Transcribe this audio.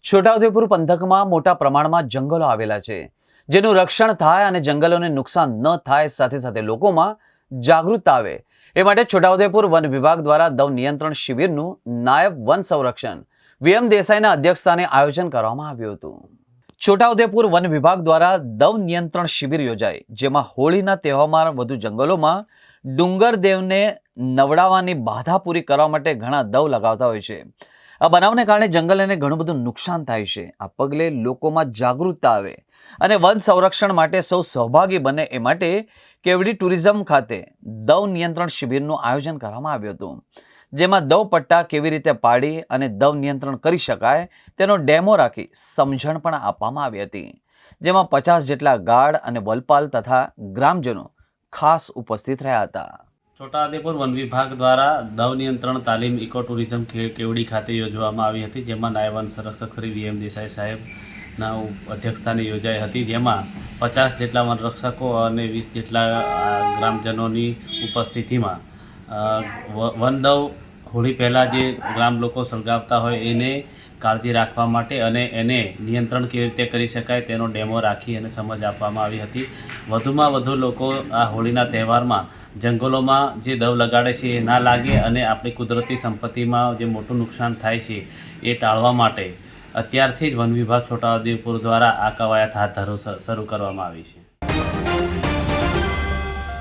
છોટાઉદેપુર પંથકમાં મોટા પ્રમાણમાં જંગલો આવેલા છે, જેનું રક્ષણ થાય અને જંગલોને નુકસાન ન થાય, સાથે સાથે લોકોમાં જાગૃતતા આવે એ માટે છોટાઉદેપુર વન વિભાગ દ્વારા દવ નિયંત્રણ શિબિરનું નાયબ વન સંરક્ષણ વીએમ દેસાઈના અધ્યક્ષસ્થાને આયોજન કરવામાં આવ્યું હતું। છોટાઉદેપુર વન વિભાગ દ્વારા દવ નિયંત્રણ શિબિર યોજાઈ, જેમાં હોળીના તહેવારમાં વધુ જંગલોમાં ડુંગરદેવને નવડાવવાની બાધા પૂરી કરવા માટે ઘણા દવ લગાવતા હોય છે। આ બનાવને કારણે જંગલને ઘણું બધું નુકસાન થાય છે। આ પગલે લોકોમાં જાગૃતતા આવે અને વન સંરક્ષણ માટે સૌ સહભાગી બને એ માટે કેવડી ટુરિઝમ ખાતે દવ નિયંત્રણ શિબિરનું આયોજન કરવામાં આવ્યું હતું, જેમાં દવ પટ્ટા કેવી રીતે પાડી અને દવ નિયંત્રણ કરી શકાય તેનો ડેમો રાખી સમજણ પણ આપવામાં આવી હતી, જેમાં 50 જેટલા ગાર્ડ અને વલપાલ તથા ગ્રામજનો ખાસ ઉપસ્થિત રહ્યા હતા। છોટાઉદેપુર વન વિભાગ દ્વારા દવ નિયંત્રણ તાલીમ ઇકો ટુરિઝમ કેવડી ખાતે યોજવામાં આવી હતી, જેમાં નાયબ વન સંરક્ષક શ્રી વીએમ દેસાઈ સાહેબના અધ્યક્ષસ્થાને યોજાઈ હતી, જેમાં 50 જેટલા વનરક્ષકો અને 20 જેટલા ગ્રામજનોની ઉપસ્થિતિમાં વનદવ હોળી પહેલાં જે ગ્રામ લોકો સળગાવતા હોય એને કાળજી રાખવા માટે અને એને નિયંત્રણ કેવી રીતે કરી શકાય તેનો ડેમો રાખી અને સમજ આપવામાં આવી હતી। વધુમાં વધુ લોકો આ હોળીના તહેવારમાં જંગલોમાં જે દવ લગાડે છે એ ના લાગે અને આપણી કુદરતી સંપત્તિમાં જે મોટું નુકસાન થાય છે એ ટાળવા માટે અત્યારથી જ વન વિભાગ છોટાઉદેપુર દ્વારા આ કવાયત હાથ શરૂ કરવામાં આવી છે।